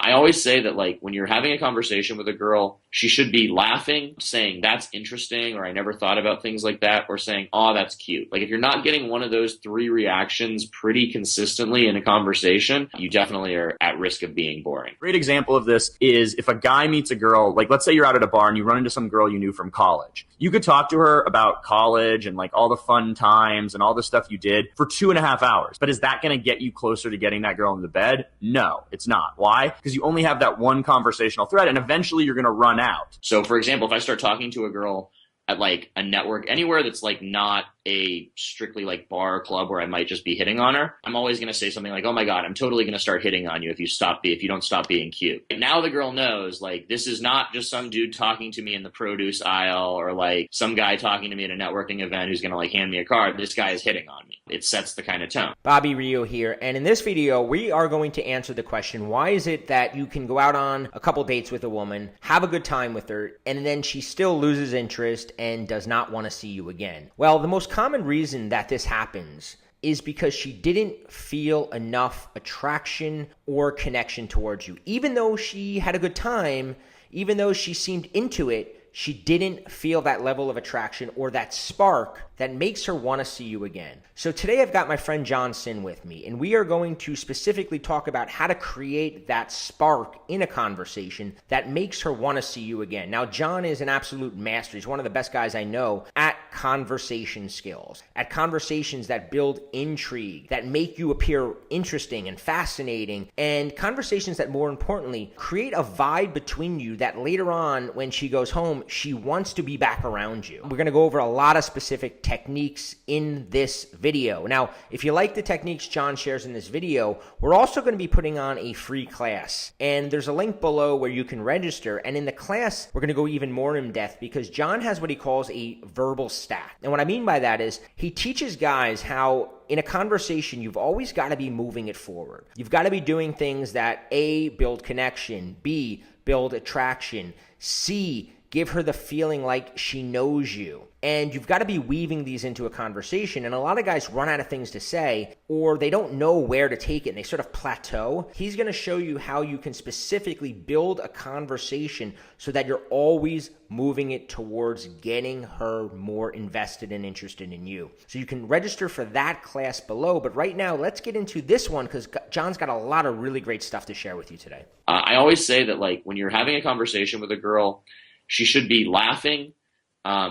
I always say that like when you're having a conversation with a girl, she should be laughing, saying that's interesting, or I never thought about things like that, or saying, oh, that's cute. Like if you're not getting one of those three reactions pretty consistently in a conversation, you definitely are at risk of being boring. Great example of this is if a guy meets a girl, like let's say you're out at a bar and you run into some girl you knew from college. You could talk to her about college and like all the fun times and all the stuff you did for 2.5 hours. But is that going to get you closer to getting that girl in the bed? No, it's not. Why? Because you only have that one conversational thread and eventually you're going to run out. So for example, if I start talking to a girl at like a network, anywhere that's like not a strictly like bar or club where I might just be hitting on her, I'm always going to say something like, oh my God, I'm totally going to start hitting on you if you don't stop being cute. Now the girl knows like this is not just some dude talking to me in the produce aisle or like some guy talking to me at a networking event who's going to like hand me a card. This guy is hitting on me. It sets the kind of tone. Bobby Rio here, and in this video we are going to answer the question, why is it that you can go out on a couple dates with a woman, have a good time with her, and then she still loses interest and does not want to see you again? Well, the most common reason that this happens is because she didn't feel enough attraction or connection towards you. Even though she had a good time, even though she seemed into it, she didn't feel that level of attraction or that spark that makes her want to see you again. So today I've got my friend John Sin with me, and we are going to specifically talk about how to create that spark in a conversation that makes her want to see you again. Now, John is an absolute master. He's one of the best guys I know at conversation skills, at conversations that build intrigue, that make you appear interesting and fascinating, and conversations that, more importantly, create a vibe between you that later on, when she goes home, she wants to be back around you. We're going to go over a lot of specific techniques in this video. Now, if you like the techniques John shares in this video, we're also going to be putting on a free class. And there's a link below where you can register. And in the class, we're going to go even more in depth because John has what he calls a verbal stack. And what I mean by that is he teaches guys how in a conversation, you've always got to be moving it forward. You've got to be doing things that A, build connection, B, build attraction, C, give her the feeling like she knows you. And you've got to be weaving these into a conversation. And a lot of guys run out of things to say, or they don't know where to take it, and they sort of plateau. He's going to show you how you can specifically build a conversation so that you're always moving it towards getting her more invested and interested in you. So you can register for that class below. But right now, let's get into this one because John's got a lot of really great stuff to share with you today. I always say that like when you're having a conversation with a girl, she should be laughing,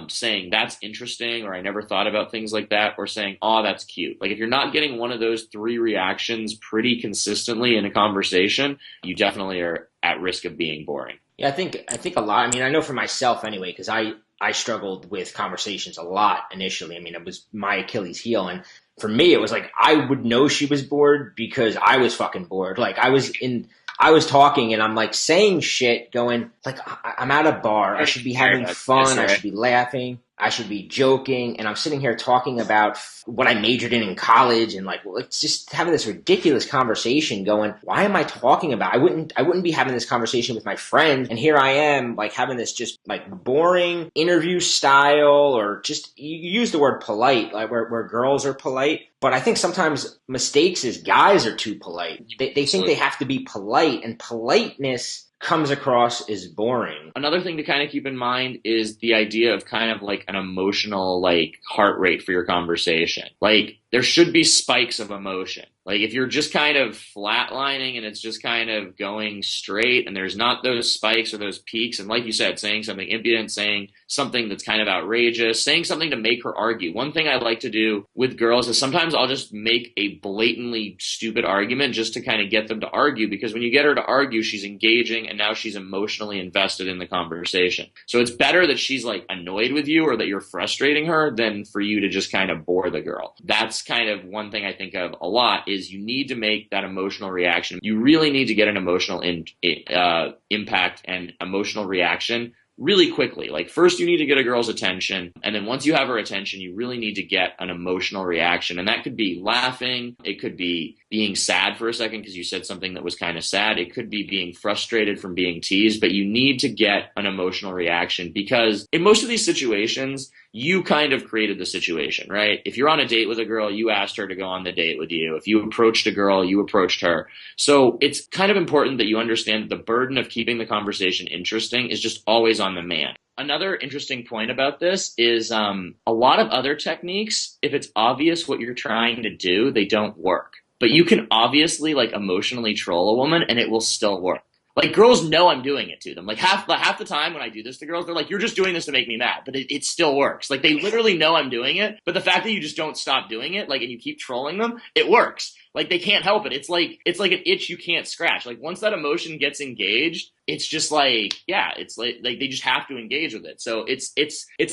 saying that's interesting, or I never thought about things like that, or saying, oh, that's cute. Like if you're not getting one of those three reactions pretty consistently in a conversation, you definitely are at risk of being boring. Yeah, I think a lot. I mean, I know for myself anyway, because I struggled with conversations a lot initially. I mean, it was my Achilles heel. And for me, it was like I would know she was bored because I was fucking bored. Like I was talking and I'm like saying shit going like, I'm at a bar. I should be having fun. I should be laughing. I should be joking. And I'm sitting here talking about what I majored in college and like, well, it's just having this ridiculous conversation going, why am I talking about? I wouldn't be having this conversation with my friend. And here I am like having this just like boring interview style, or just you use the word polite, like where girls are polite. But I think sometimes mistakes is guys are too polite. They think they have to be polite, and politeness comes across as boring. Another thing to kind of keep in mind is the idea of kind of like an emotional like heart rate for your conversation. Like there should be spikes of emotion. Like if you're just kind of flatlining and it's just kind of going straight and there's not those spikes or those peaks, and like you said, saying something impudent, saying something that's kind of outrageous, saying something to make her argue. One thing I like to do with girls is sometimes I'll just make a blatantly stupid argument just to kind of get them to argue, because when you get her to argue, she's engaging and now she's emotionally invested in the conversation. So it's better that she's like annoyed with you or that you're frustrating her than for you to just kind of bore the girl. That's kind of one thing I think of a lot is you need to make that emotional reaction. You really need to get an emotional impact and emotional reaction really quickly. Like first you need to get a girl's attention, and then once you have her attention, you really need to get an emotional reaction. And that could be laughing, it could be being sad for a second because you said something that was kind of sad. It could be being frustrated from being teased, but you need to get an emotional reaction because in most of these situations, you kind of created the situation, right? If you're on a date with a girl, you asked her to go on the date with you. If you approached a girl, you approached her. So it's kind of important that you understand that the burden of keeping the conversation interesting is just always on the man. Another interesting point about this is a lot of other techniques, if it's obvious what you're trying to do, they don't work. But you can obviously like emotionally troll a woman and it will still work. Like girls know I'm doing it to them. Like half the time when I do this to girls, they're like, you're just doing this to make me mad. But it still works. Like they literally know I'm doing it. But the fact that you just don't stop doing it, like, and you keep trolling them, it works. Like they can't help it. It's like an itch you can't scratch. Like once that emotion gets engaged, it's just like, yeah, it's like they just have to engage with it. So it's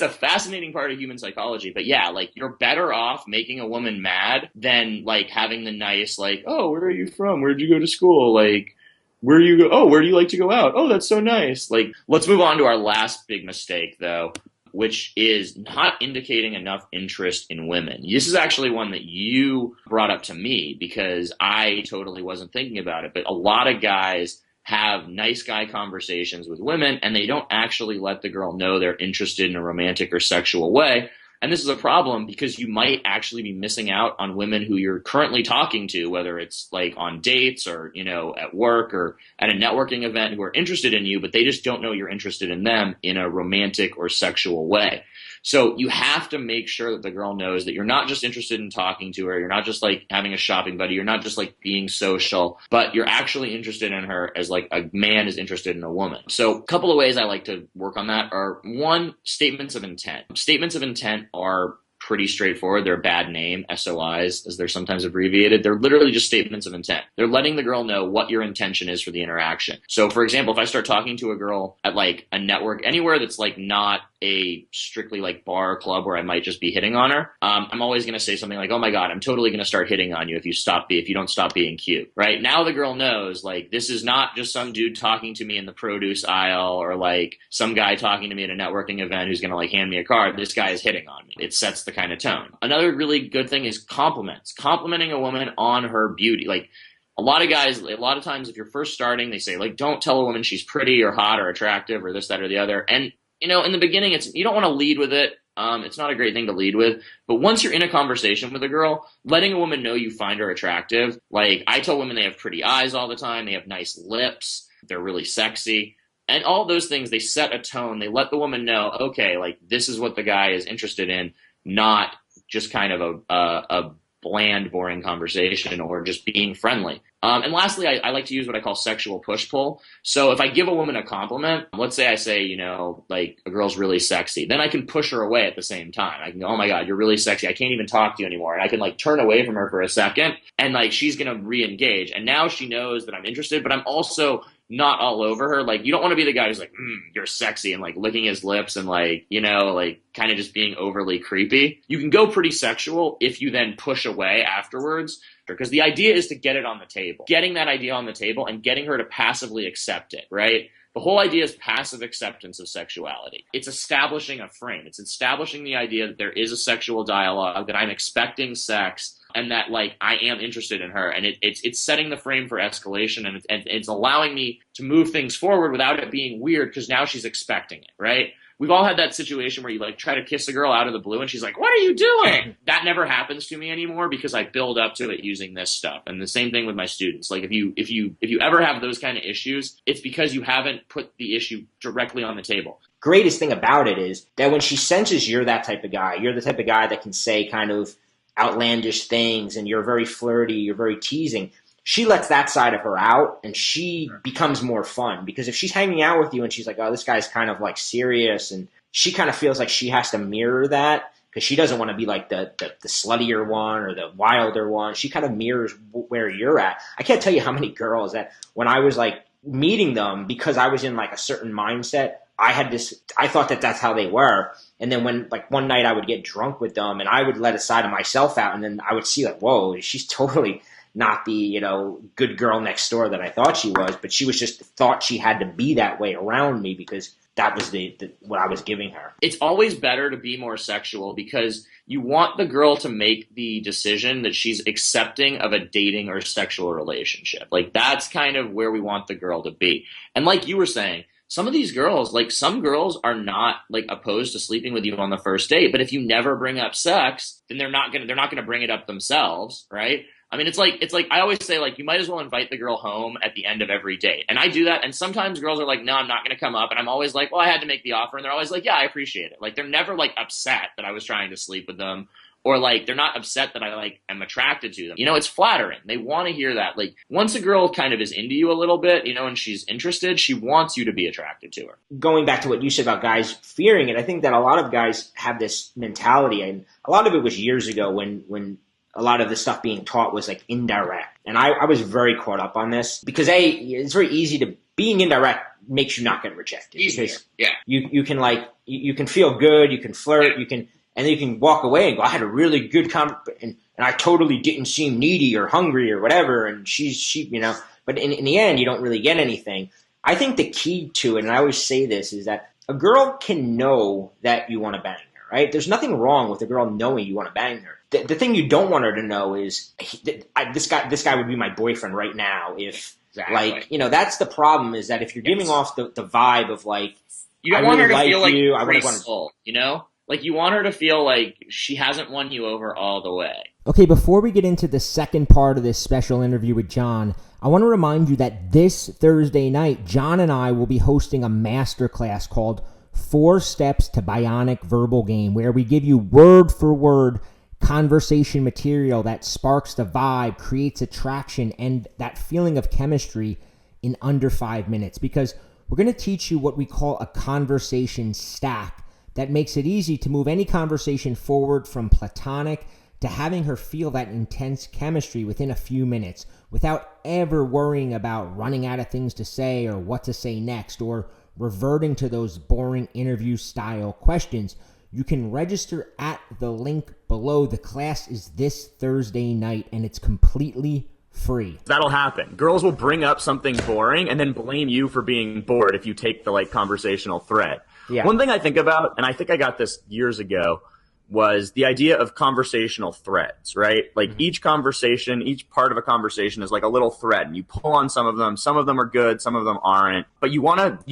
a fascinating part of human psychology. But yeah, like you're better off making a woman mad than like having the nice, like, oh, where are you from? Where'd you go to school? Like, where do you go? Oh, where do you like to go out? Oh, that's so nice. Like, let's move on to our last big mistake, though, which is not indicating enough interest in women. This is actually one that you brought up to me because I totally wasn't thinking about it. But a lot of guys have nice guy conversations with women, and they don't actually let the girl know they're interested in a romantic or sexual way. And this is a problem because you might actually be missing out on women who you're currently talking to, whether it's like on dates or, you know, at work or at a networking event who are interested in you, but they just don't know you're interested in them in a romantic or sexual way. So you have to make sure that the girl knows that you're not just interested in talking to her. You're not just like having a shopping buddy. You're not just like being social, but you're actually interested in her as like a man is interested in a woman. So a couple of ways I like to work on that are one, statements of intent. Statements of intent are pretty straightforward. They're a bad name, SOIs, as they're sometimes abbreviated. They're literally just statements of intent. They're letting the girl know what your intention is for the interaction. So for example, if I start talking to a girl at like a network, anywhere that's like not a strictly like bar or club where I might just be hitting on her, I'm always going to say something like, oh my God, I'm totally going to start hitting on you if you don't stop being cute, right? Now the girl knows like this is not just some dude talking to me in the produce aisle or like some guy talking to me at a networking event who's going to like hand me a card. This guy is hitting on me. It sets the kind of tone. Another really good thing is compliments. Complimenting a woman on her beauty. Like a lot of guys, a lot of times if you're first starting, they say like, don't tell a woman she's pretty or hot or attractive or this, that, or the other. And you know, in the beginning, you don't want to lead with it. It's not a great thing to lead with. But once you're in a conversation with a girl, letting a woman know you find her attractive. Like I tell women they have pretty eyes all the time. They have nice lips. They're really sexy. And all those things, they set a tone. They let the woman know, okay, like this is what the guy is interested in, not just kind of a bland, boring conversation or just being friendly. And lastly, I like to use what I call sexual push-pull. So if I give a woman a compliment, let's say I say, you know, like a girl's really sexy, then I can push her away at the same time. I can go, oh my God, you're really sexy. I can't even talk to you anymore. And I can like turn away from her for a second and like she's going to re-engage. And now she knows that I'm interested, but I'm also not all over her. Like you don't want to be the guy who's like, you're sexy and like licking his lips and like, you know, like kind of just being overly creepy. You can go pretty sexual if you then push away afterwards, because the idea is to get it on the table, getting that idea on the table and getting her to passively accept it, right? The whole idea is passive acceptance of sexuality. It's establishing a frame. It's establishing the idea that there is a sexual dialogue, that I'm expecting sex, and that like I am interested in her, and it's setting the frame for escalation, and it's allowing me to move things forward without it being weird because now she's expecting it, right? We've all had that situation where you like try to kiss a girl out of the blue and she's like, what are you doing? That never happens to me anymore because I build up to it using this stuff. And the same thing with my students. Like if you ever have those kind of issues, it's because you haven't put the issue directly on the table. Greatest thing about it is that when she senses you're that type of guy, you're the type of guy that can say kind of outlandish things and you're very flirty, you're very teasing, she lets that side of her out and she becomes more fun. Because if she's hanging out with you and she's like, oh, this guy's kind of like serious, and she kind of feels like she has to mirror that because she doesn't want to be like the sluttier one or the wilder one. She kind of mirrors where you're at. I can't tell you how many girls that when I was like meeting them, because I was in like a certain mindset, I thought that that's how they were. And then when like one night I would get drunk with them and I would let a side of myself out, and then I would see like, whoa, she's totally not the, you know, good girl next door that I thought she was, but she was just thought she had to be that way around me because that was what I was giving her. It's always better to be more sexual because you want the girl to make the decision that she's accepting of a dating or sexual relationship. Like that's kind of where we want the girl to be. And like you were saying, some of these girls, like some girls are not like opposed to sleeping with you on the first date, but if you never bring up sex, then they're not gonna bring it up themselves, right? I mean, it's like I always say, like, you might as well invite the girl home at the end of every date. And I do that. And sometimes girls are like, no, I'm not going to come up. And I'm always like, well, I had to make the offer. And they're always like, yeah, I appreciate it. Like, they're never like upset that I was trying to sleep with them, or like they're not upset that I like am attracted to them. You know, it's flattering. They want to hear that. Like once a girl kind of is into you a little bit, you know, and she's interested, she wants you to be attracted to her. Going back to what you said about guys fearing it, I think that a lot of guys have this mentality, and a lot of it was years ago when a lot of the stuff being taught was like indirect. And I was very caught up on this because it's very easy to being indirect makes you not get rejected. Easier. Because Yeah. you can like, you can feel good, you can flirt, and then you can walk away and go, I had a really good and I totally didn't seem needy or hungry or whatever. And she, you know, but in the end, you don't really get anything. I think the key to it, and I always say this, is that a girl can know that you want to bang her, right? There's nothing wrong with a girl knowing you want to bang her. The thing you don't want her to know is this guy would be my boyfriend right now. If like, you know, that's the problem, is that if you're giving off the vibe of like, you don't I want really her to feel like you, I free want soul, you know? Like you want her to feel like she hasn't won you over all the way. Okay, before we get into the second part of this special interview with John, I want to remind you that this Thursday night, John and I will be hosting a masterclass called 4 Steps to Bionic Verbal Game, where we give you word for word conversation material that sparks the vibe, creates attraction, and that feeling of chemistry in under 5 minutes. Because we're going to teach you what we call a conversation stack that makes it easy to move any conversation forward from platonic to having her feel that intense chemistry within a few minutes without ever worrying about running out of things to say or what to say next or reverting to those boring interview style questions. You can register at the link below. The class is this Thursday night and it's completely free. That'll happen. Girls will bring up something boring and then blame you for being bored if you take the like conversational thread. Yeah. One thing I think about, and I think I got this years ago, was the idea of conversational threads, right? Like each conversation, each part of a conversation is like a little thread, and you pull on some of them. Some of them are good, some of them aren't. But you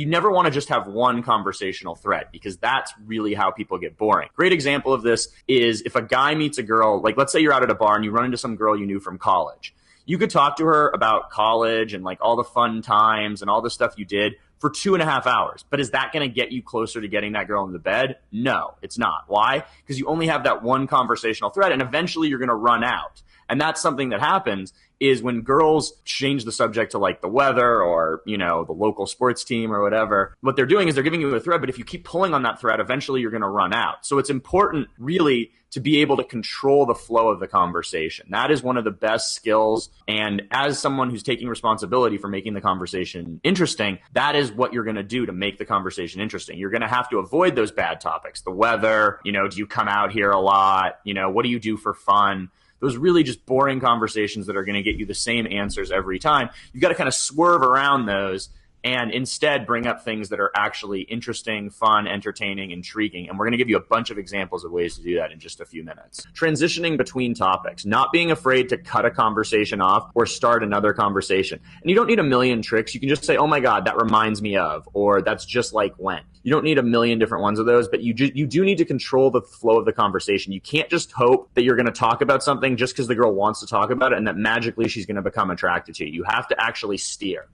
never want to just have one conversational thread, because that's really how people get boring. Great example of this is if a guy meets a girl, like let's say you're out at a bar and you run into some girl you knew from college. You could talk to her about college and like all the fun times and all the stuff you did for 2.5 hours. But is that going to get you closer to getting that girl in the bed? No, it's not. Why? Because you only have that one conversational thread, and eventually you're going to run out. And that's something that happens is when girls change the subject to like the weather or, you know, the local sports team or whatever, what they're doing is they're giving you a thread, but if you keep pulling on that thread, eventually you're going to run out. So it's important really to be able to control the flow of the conversation. That is one of the best skills. And as someone who's taking responsibility for making the conversation interesting, that is what you're going to do to make the conversation interesting. You're going to have to avoid those bad topics, the weather, you know, do you come out here a lot? You know, what do you do for fun? Those really just boring conversations that are going to get you the same answers every time. You've got to kind of swerve around those and instead bring up things that are actually interesting, fun, entertaining, intriguing. And we're going to give you a bunch of examples of ways to do that in just a few minutes. Transitioning between topics, not being afraid to cut a conversation off or start another conversation. And you don't need a million tricks. You can just say, oh my God, that reminds me of, or that's just like when. You don't need a million different ones of those, but you do need to control the flow of the conversation. You can't just hope that you're going to talk about something just because the girl wants to talk about it and that magically she's going to become attracted to you. You have to actually steer.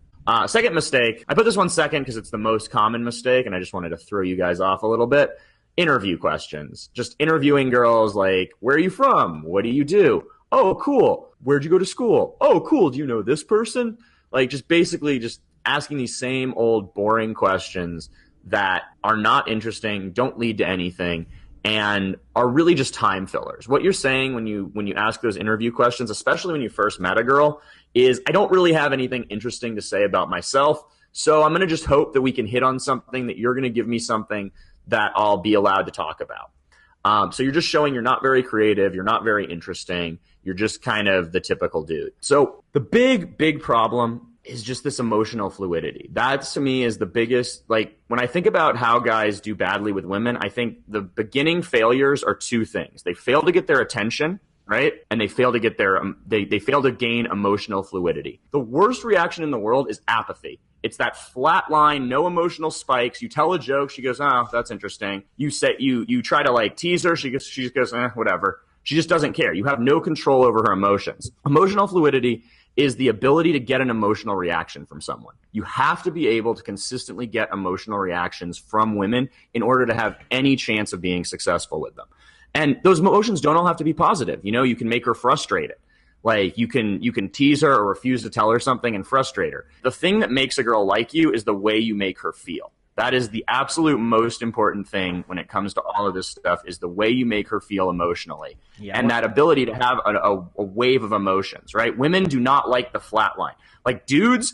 Second mistake, I put this one second because it's the most common mistake, and I just wanted to throw you guys off a little bit. Interview questions. Just interviewing girls like, where are you from? What do you do? Oh, cool. Where'd you go to school? Oh, cool. Do you know this person? Like just basically just asking these same old boring questions that are not interesting, don't lead to anything, and are really just time fillers. What you're saying when you ask those interview questions, especially when you first met a girl, is I don't really have anything interesting to say about myself, so I'm going to just hope that we can hit on something, that you're going to give me something that I'll be allowed to talk about. So you're just showing you're not very creative, you're not very interesting, you're just kind of the typical dude. So the big problem is just this emotional fluidity. That to me is the biggest, like when I think about how guys do badly with women, I think the beginning failures are two things. They fail to get their attention, right? And they fail to get their, they fail to gain emotional fluidity. The worst reaction in the world is apathy. It's that flat line, no emotional spikes. You tell a joke, she goes, oh, that's interesting. You say, you try to like tease her, she just goes, whatever. She just doesn't care. You have no control over her emotions. Emotional fluidity is the ability to get an emotional reaction from someone. You have to be able to consistently get emotional reactions from women in order to have any chance of being successful with them. And those emotions don't all have to be positive. You know, you can make her frustrated. Like you can tease her or refuse to tell her something and frustrate her. The thing that makes a girl like you is the way you make her feel. That is the absolute most important thing when it comes to all of this stuff, is the way you make her feel emotionally. Yeah, and that ability to have a wave of emotions, right? Women do not like the flat line. Like dudes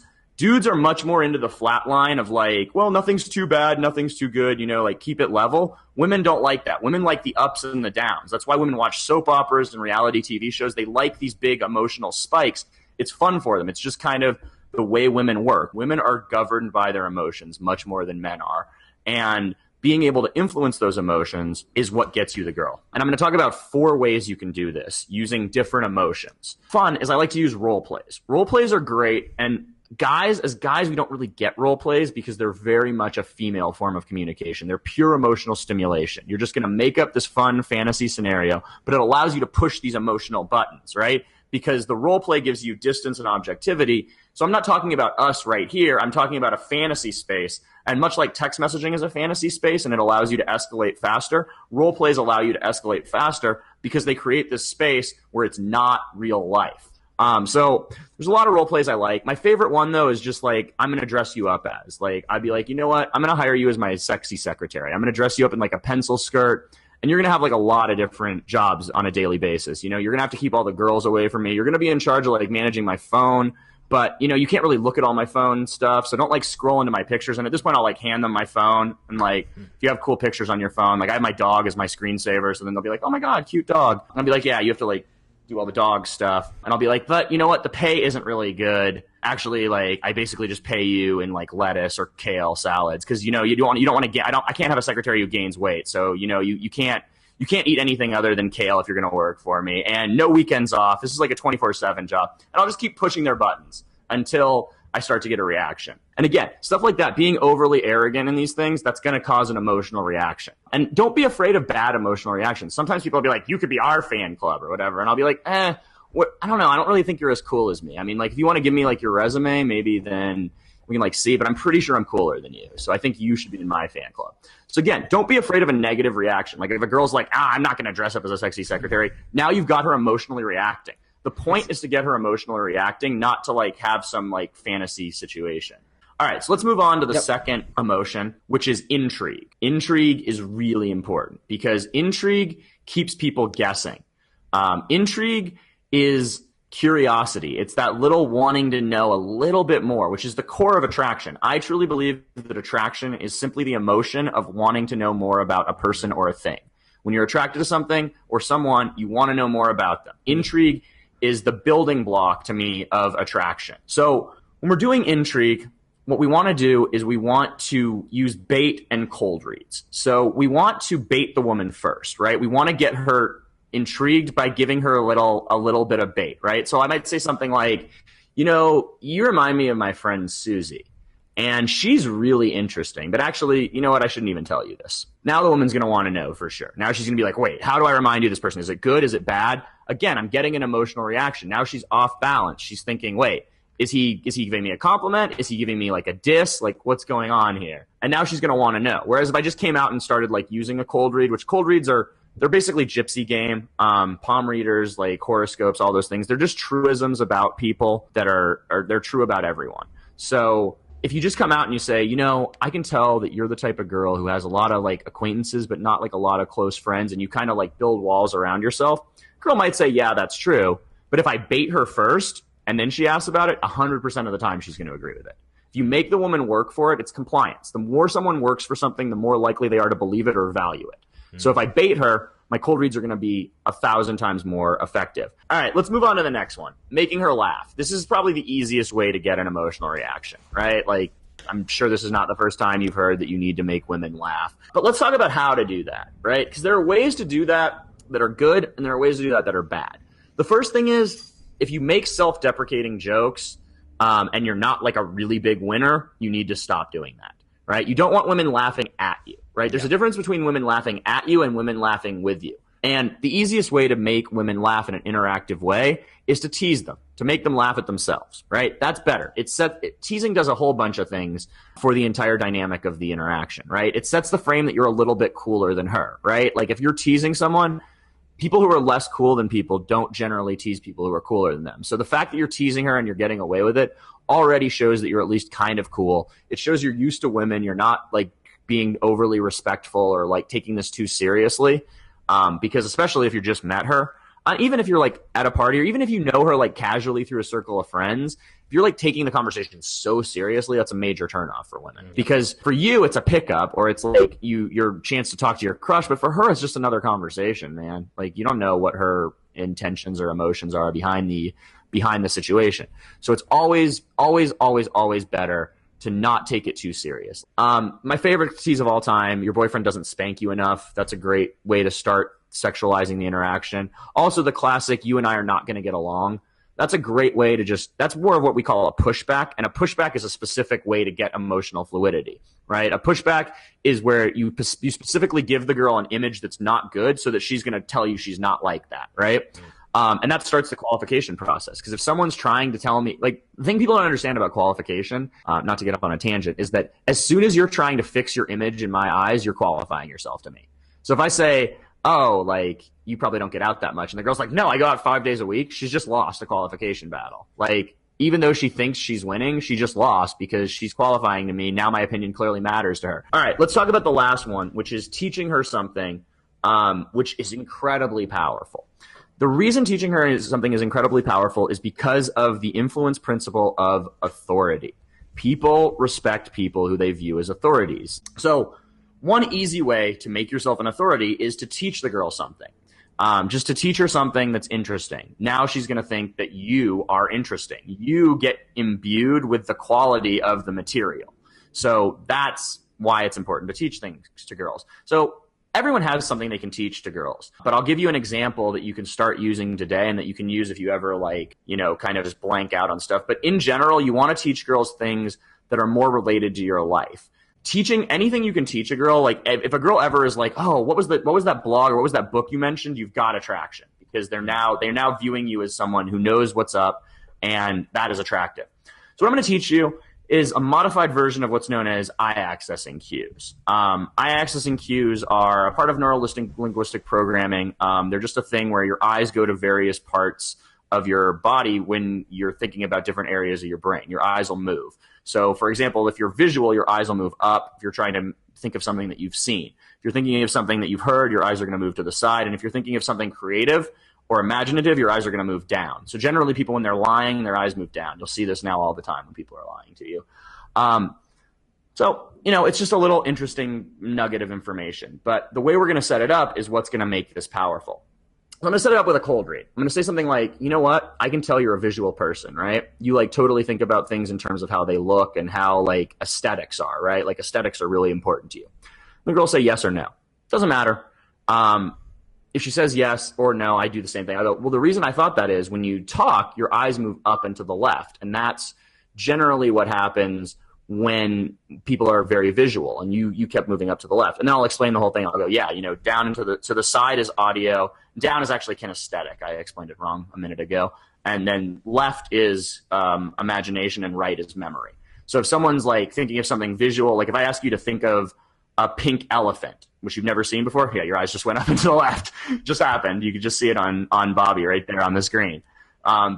are much more into the flat line of like, well, nothing's too bad, nothing's too good, you know, like keep it level. Women don't like that. Women like the ups and the downs. That's why women watch soap operas and reality TV shows. They like these big emotional spikes. It's fun for them. It's just kind of the way women work. Women are governed by their emotions much more than men are. And being able to influence those emotions is what gets you the girl. And I'm going to talk about 4 ways you can do this using different emotions. Fun is I like to use role plays. Role plays are great. And as guys, we don't really get role plays because they're very much a female form of communication. They're pure emotional stimulation. You're just going to make up this fun fantasy scenario, but it allows you to push these emotional buttons, right? Because the role play gives you distance and objectivity. So I'm not talking about us right here. I'm talking about a fantasy space. And much like text messaging is a fantasy space and it allows you to escalate faster, role plays allow you to escalate faster because they create this space where it's not real life. So there's a lot of role plays I like. My favorite one though is just like, I'm going to dress you up as like, I'd be like, you know what? I'm going to hire you as my sexy secretary. I'm going to dress you up in like a pencil skirt. And you're going to have like a lot of different jobs on a daily basis. You know, you're going to have to keep all the girls away from me. You're going to be in charge of like managing my phone. But, you know, you can't really look at all my phone stuff. So don't like scroll into my pictures. And at this point, I'll like hand them my phone. And like, if you have cool pictures on your phone, like I have my dog as my screensaver. So then they'll be like, oh my God, cute dog. And I'll be like, yeah, you have to like do all the dog stuff. And I'll be like, but you know what? The pay isn't really good. Actually, like I basically just pay you in like lettuce or kale salads. Cause you know, you don't want to get, I can't have a secretary who gains weight. So, you know, you can't eat anything other than kale if you're going to work for me, and no weekends off. This is like a 24/7 job. And I'll just keep pushing their buttons until I start to get a reaction. And again, stuff like that, being overly arrogant in these things, that's going to cause an emotional reaction. And don't be afraid of bad emotional reactions. Sometimes people will be like, you could be our fan club or whatever. And I'll be like, I don't know. I don't really think you're as cool as me. I mean, like if you want to give me like your resume, maybe then we can like see, but I'm pretty sure I'm cooler than you. So I think you should be in my fan club. So again, don't be afraid of a negative reaction. Like if a girl's like, I'm not going to dress up as a sexy secretary. Now you've got her emotionally reacting. The point is to get her emotionally reacting, not to like have some like fantasy situation. All right, so let's move on to the second emotion, which is intrigue. Intrigue is really important because intrigue keeps people guessing. Intrigue is curiosity. It's that little wanting to know a little bit more, which is the core of attraction. I truly believe that attraction is simply the emotion of wanting to know more about a person or a thing. When you're attracted to something or someone, you want to know more about them. Intrigue is the building block to me of attraction. So when we're doing intrigue, what we want to do is we want to use bait and cold reads. So we want to bait the woman first, right? We want to get her intrigued by giving her a little bit of bait, right? So I might say something like, you know, you remind me of my friend Susie, and she's really interesting, but actually, you know what? I shouldn't even tell you this. Now the woman's going to want to know for sure. Now she's going to be like, wait, how do I remind you of this person? Is it good? Is it bad? Again, I'm getting an emotional reaction. Now she's off balance. She's thinking, wait, is he giving me a compliment? Is he giving me like a diss? Like what's going on here? And now she's going to want to know. Whereas if I just came out and started like using a cold read, which cold reads they're basically gypsy game, palm readers, like horoscopes, all those things. They're just truisms about people that they're true about everyone. So if you just come out and you say, you know, I can tell that you're the type of girl who has a lot of like acquaintances, but not like a lot of close friends, and you kind of like build walls around yourself, girl might say, yeah, that's true. But if I bait her first and then she asks about it, 100% of the time she's going to agree with it. If you make the woman work for it, it's compliance. The more someone works for something, the more likely they are to believe it or value it. So if I bait her, my cold reads are going to be 1,000 times more effective. All right, let's move on to the next one. Making her laugh. This is probably the easiest way to get an emotional reaction, right? Like, I'm sure this is not the first time you've heard that you need to make women laugh. But let's talk about how to do that, right? Because there are ways to do that are good, and there are ways to do that are bad. The first thing is, if you make self-deprecating jokes and you're not like a really big winner, you need to stop doing that, right? You don't want women laughing at you, right? There's a difference between women laughing at you and women laughing with you. And the easiest way to make women laugh in an interactive way is to tease them, to make them laugh at themselves, right? That's better. Teasing does a whole bunch of things for the entire dynamic of the interaction, right? It sets the frame that you're a little bit cooler than her, right? Like if you're teasing someone, people who are less cool than people don't generally tease people who are cooler than them. So the fact that you're teasing her and you're getting away with it already shows that you're at least kind of cool. It shows you're used to women. You're not like being overly respectful or like taking this too seriously. Because especially if you just met her, even if you're like at a party or even if you know her like casually through a circle of friends, if you're like taking the conversation so seriously, that's a major turnoff for women. Because for you, it's a pickup or it's like your chance to talk to your crush. But for her, it's just another conversation, man. Like you don't know what her intentions or emotions are behind the situation. So it's always better to not take it too serious. My favorite tease of all time, your boyfriend doesn't spank you enough. That's a great way to start sexualizing the interaction. Also the classic, you and I are not going to get along. That's a great way to that's more of what we call a pushback. And a pushback is a specific way to get emotional fluidity, right? A pushback is where you specifically give the girl an image that's not good so that she's going to tell you she's not like that, right? And that starts the qualification process. Because if someone's trying to tell me, like, the thing people don't understand about qualification, not to get up on a tangent, is that as soon as you're trying to fix your image in my eyes, you're qualifying yourself to me. So if I say, oh, like, you probably don't get out that much, and the girl's like, no, I go out 5 days a week, she's just lost a qualification battle. Like, even though she thinks she's winning, she just lost because she's qualifying to me. Now my opinion clearly matters to her. All right, let's talk about the last one, which is teaching her something, which is incredibly powerful. The reason teaching her something is incredibly powerful is because of the influence principle of authority. People respect people who they view as authorities. So one easy way to make yourself an authority is to teach the girl something. Just to teach her something that's interesting. Now she's going to think that you are interesting. You get imbued with the quality of the material. So that's why it's important to teach things to girls. So everyone has something they can teach to girls, but I'll give you an example that you can start using today and that you can use if you ever kind of just blank out on stuff. But in general, you want to teach girls things that are more related to your life. Teaching anything you can teach a girl, like if a girl ever is like, oh, what was that blog or what was that book you mentioned? You've got attraction because they're now viewing you as someone who knows what's up, and that is attractive. So what I'm going to teach you is a modified version of what's known as eye-accessing cues. Eye-accessing cues are a part of neuro-linguistic programming. They're just a thing where your eyes go to various parts of your body when you're thinking about different areas of your brain. Your eyes will move. So, for example, if you're visual, your eyes will move up. If you're trying to think of something that you've seen. If you're thinking of something that you've heard, your eyes are going to move to the side. And if you're thinking of something creative or imaginative, your eyes are going to move down. So generally people, when they're lying, their eyes move down. You'll see this now all the time when people are lying to you. So, it's just a little interesting nugget of information. But the way we're going to set it up is what's going to make this powerful. So I'm going to set it up with a cold read. I'm going to say something like, you know what? I can tell you're a visual person, right? You totally think about things in terms of how they look and how aesthetics are, right? Like aesthetics are really important to you. The girl will say yes or no. Doesn't matter. If she says yes or no, I do the same thing. I go, well, the reason I thought that is when you talk, your eyes move up and to the left. And that's generally what happens when people are very visual, and you kept moving up to the left. And then I'll explain the whole thing. I'll go, yeah, down into the side is audio. Down is actually kinesthetic. I explained it wrong a minute ago. And then left is imagination and right is memory. So if someone's thinking of something visual, if I ask you to think of a pink elephant, which you've never seen before, yeah, your eyes just went up and to the left. Just happened. You could just see it on Bobby right there on the screen.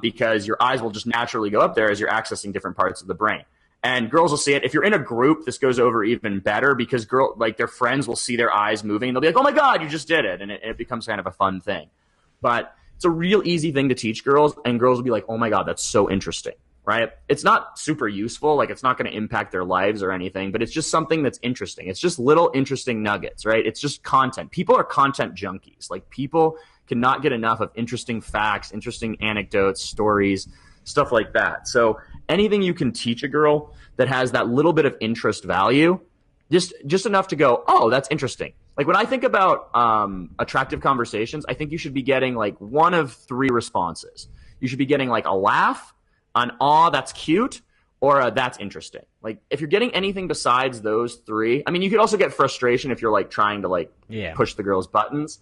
Because your eyes will just naturally go up there as you're accessing different parts of the brain. And girls will see it. If you're in a group, this goes over even better because their friends will see their eyes moving. They'll be like, oh my God, you just did it. And it becomes kind of a fun thing. But it's a real easy thing to teach girls. And girls will be like, oh my God, that's so interesting. right? It's not super useful. Like, it's not going to impact their lives or anything, but it's just something that's interesting. It's just little interesting nuggets, right? It's just content. People are content junkies. Like, people cannot get enough of interesting facts, interesting anecdotes, stories, stuff like that. So anything you can teach a girl that has that little bit of interest value, just enough to go, oh, that's interesting. Like, when I think about attractive conversations, I think you should be getting like one of three responses. You should be getting like a laugh, an aw, that's cute, or a that's interesting. Like, if you're getting anything besides those three, I mean, you could also get frustration if you're like trying to like push the girl's buttons,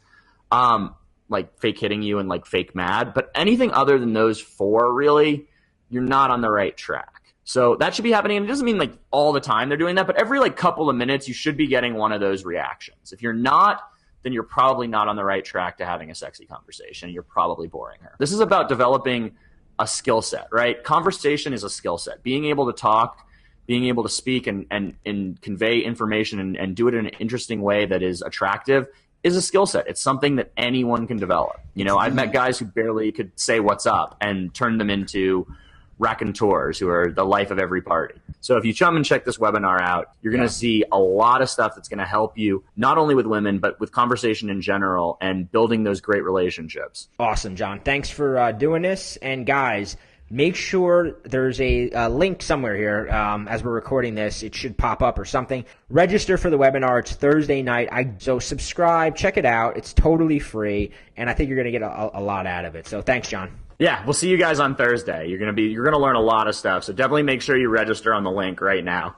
like fake hitting you and like fake mad. But anything other than those four, really, you're not on the right track. So that should be happening. And it doesn't mean like all the time they're doing that, but every like couple of minutes, you should be getting one of those reactions. If you're not, then you're probably not on the right track to having a sexy conversation. You're probably boring her. This is about developing a skill set, right? Conversation is a skill set. Being able to talk, being able to speak and convey information and do it in an interesting way that is attractive is a skill set. It's something that anyone can develop. You know, I've met guys who barely could say what's up and turn them into raconteurs who are the life of every party. So if you come and check this webinar out, you're going to see a lot of stuff that's going to help you not only with women, but with conversation in general and building those great relationships. Awesome, John. Thanks for doing this. And guys, make sure there's a link somewhere here as we're recording this. It should pop up or something. Register for the webinar. It's Thursday night. So subscribe, check it out. It's totally free, and I think you're going to get a lot out of it. So thanks, John. Yeah, we'll see you guys on Thursday. You're going to learn a lot of stuff. So definitely make sure you register on the link right now.